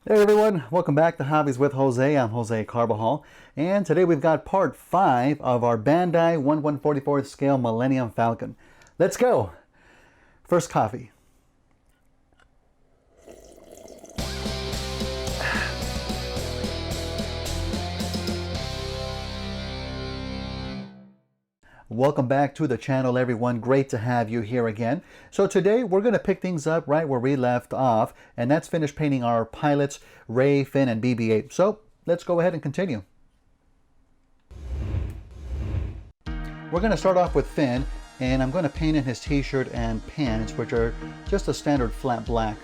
Hey everyone, welcome back to Hobbies with Jose. I'm Jose Carbajal, and today we've got part 5 of our Bandai 1/144th scale Millennium Falcon. Let's go! First coffee. Welcome back to the channel, everyone. Great to have you here again. So today we're going to pick things up right where we left off, and that's finish painting our pilots, Ray, Finn, and BB-8. So let's go ahead and continue. We're going to start off with Finn, and I'm going to paint in his t-shirt and pants, which are just a standard flat black.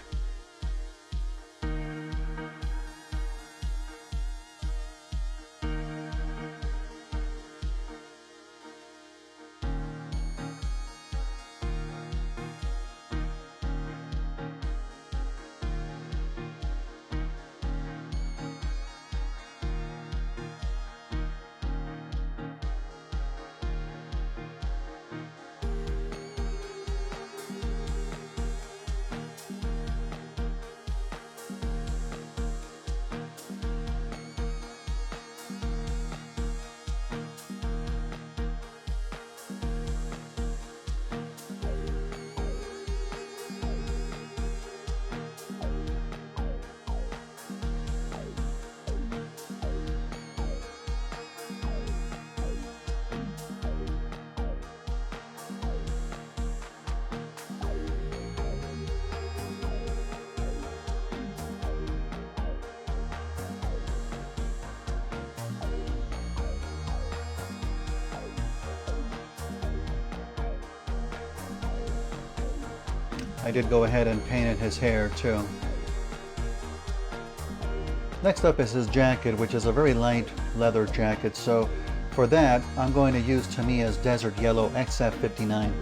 I did go ahead and painted his hair too. Next up is his jacket, which is a very light leather jacket. So for that, I'm going to use Tamiya's Desert Yellow XF59.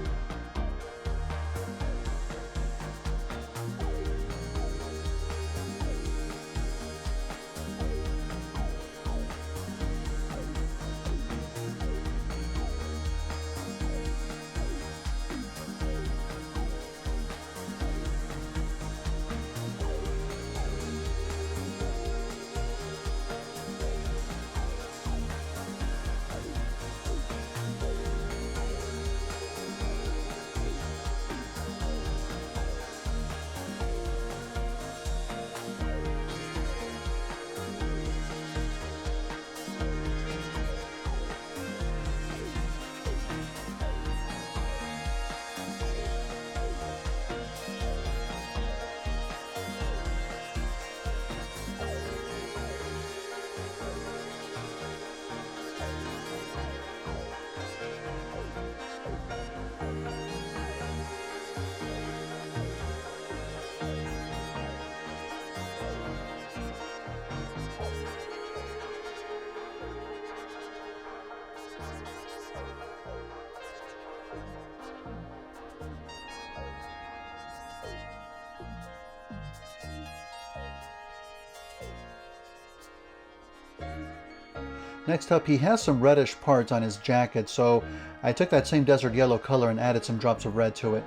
Next up, he has some reddish parts on his jacket, so I took that same desert yellow color and added some drops of red to it.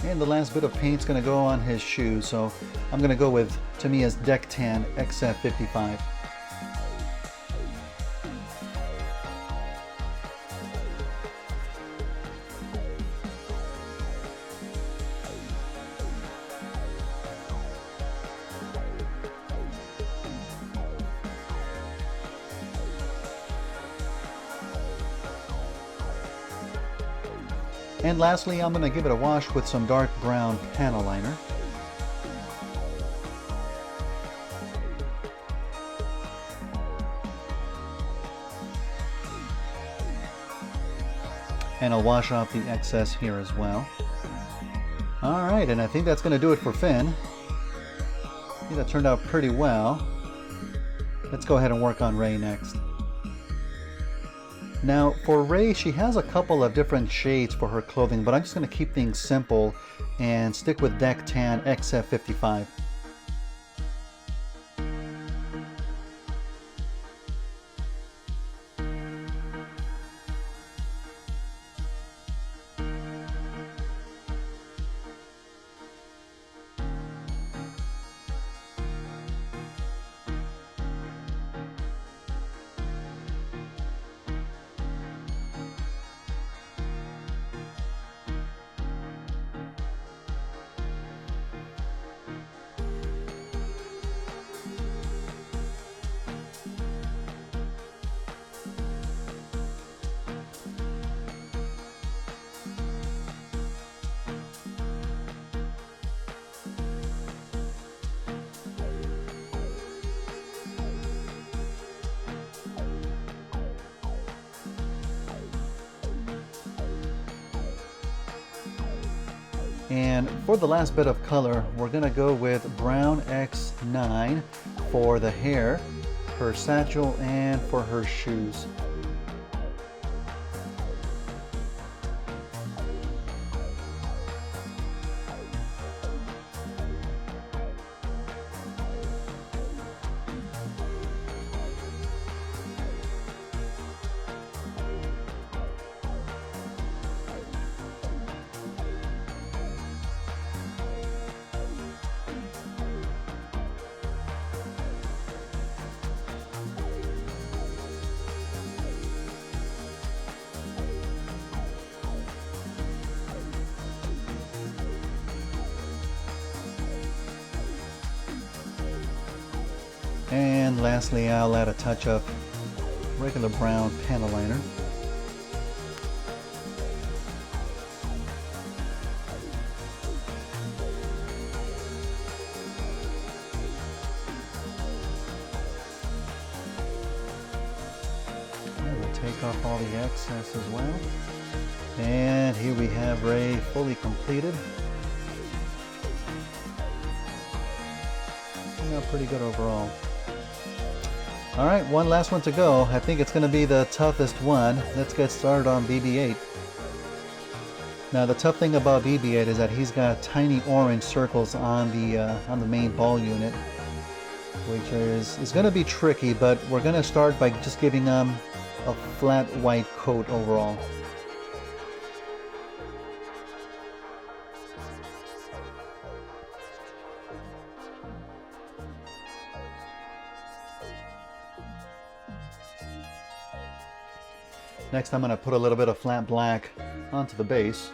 And the last bit of paint's going to go on his shoes, so I'm going to go with Tamiya's Deck Tan XF55. And lastly, I'm going to give it a wash with some dark brown panel liner. And I'll wash off the excess here as well. Alright, and I think that's going to do it for Finn. I think that turned out pretty well. Let's go ahead and work on Ray next. Now for Ray, she has a couple of different shades for her clothing, but I'm just going to keep things simple and stick with Deck Tan XF55. And for the last bit of color, we're gonna go with Brown X9 for the hair, her satchel, and for her shoes. And lastly, I'll add a touch of regular brown panel liner. And we'll take off all the excess as well. And here we have Ray fully completed. Turned out pretty good overall. All right, one last one to go. I think it's going to be the toughest one. Let's get started on BB-8. Now the tough thing about BB-8 is that he's got tiny orange circles on the main ball unit, which is going to be tricky. But we're going to start by just giving him a flat white coat overall. Next, I'm going to put a little bit of flat black onto the base.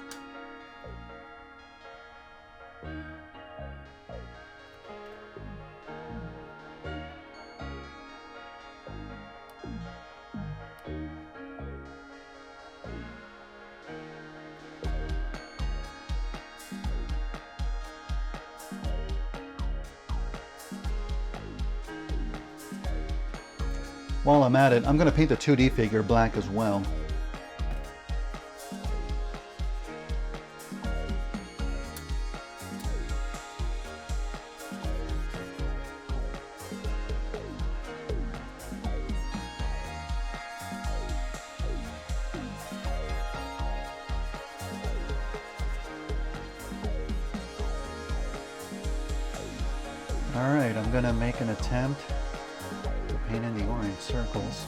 While I'm at it, I'm going to paint the 2D figure black as well. Alright, I'm going to make an attempt to paint in the orange circles.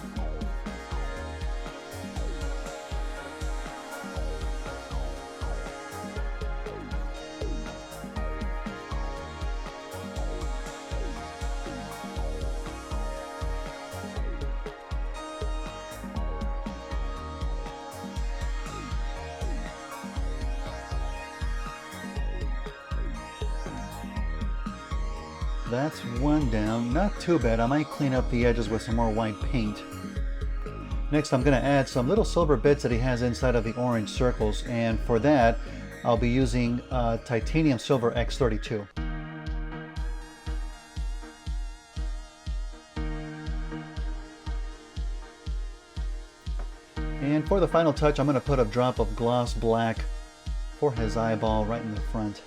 That's one down, not too bad. I might clean up the edges with some more white paint. Next, I'm going to add some little silver bits that he has inside of the orange circles, and for that, I'll be using titanium silver X32. And for the final touch, I'm going to put a drop of gloss black for his eyeball right in the front.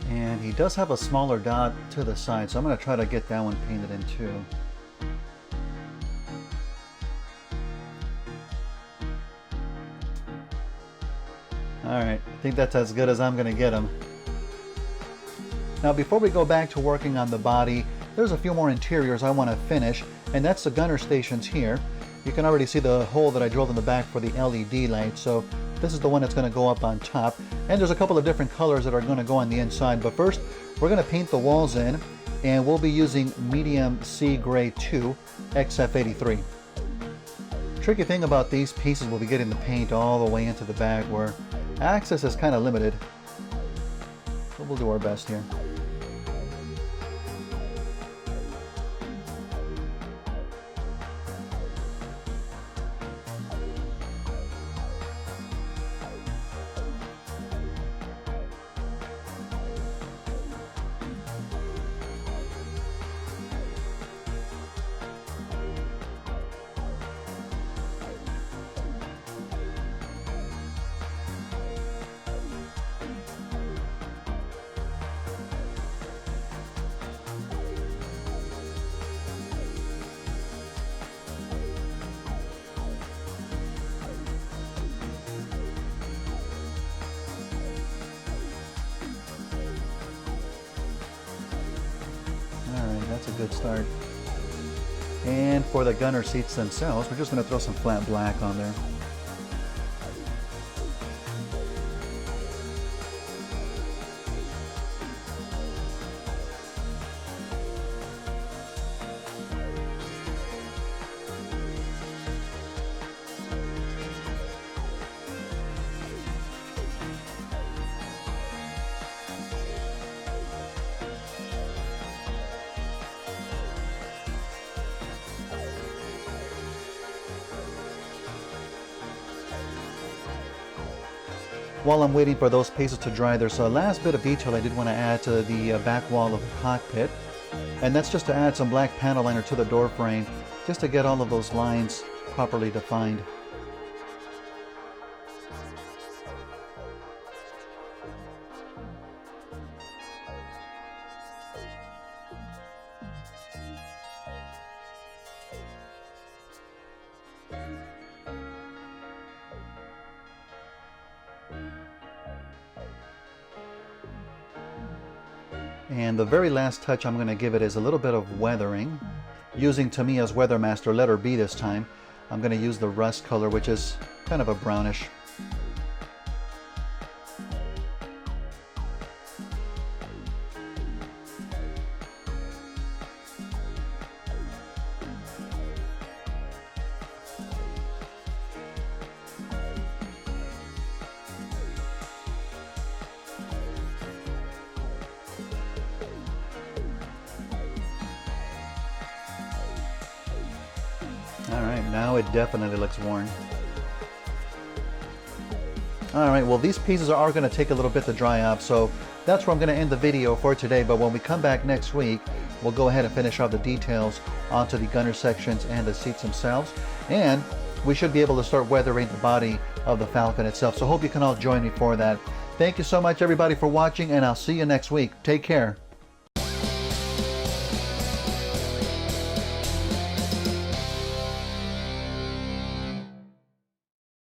And he does have a smaller dot to the side, so I'm going to try to get that one painted in too. Alright, I think that's as good as I'm going to get them. Now before we go back to working on the body, there's a few more interiors I want to finish, and that's the gunner stations here. You can already see the hole that I drilled in the back for the LED light, so this is the one that's going to go up on top. And there's a couple of different colors that are going to go on the inside, but first we're going to paint the walls in, and we'll be using medium sea gray 2 XF83. Tricky thing about these pieces will be getting the paint all the way into the back where access is kind of limited, but we'll do our best here. That's a good start. And for the gunner seats themselves, we're just going to throw some flat black on there. While I'm waiting for those pieces to dry, there's a last bit of detail I did want to add to the back wall of the cockpit, and that's just to add some black panel liner to the door frame, just to get all of those lines properly defined. And the very last touch I'm going to give it is a little bit of weathering. Using Tamiya's Weathermaster letter B this time, I'm going to use the rust color, which is kind of a brownish. Alright, now it definitely looks worn. Alright, well these pieces are going to take a little bit to dry up, so that's where I'm going to end the video for today, but when we come back next week, we'll go ahead and finish off the details onto the gunner sections and the seats themselves, and we should be able to start weathering the body of the Falcon itself, so hope you can all join me for that. Thank you so much everybody for watching, and I'll see you next week. Take care.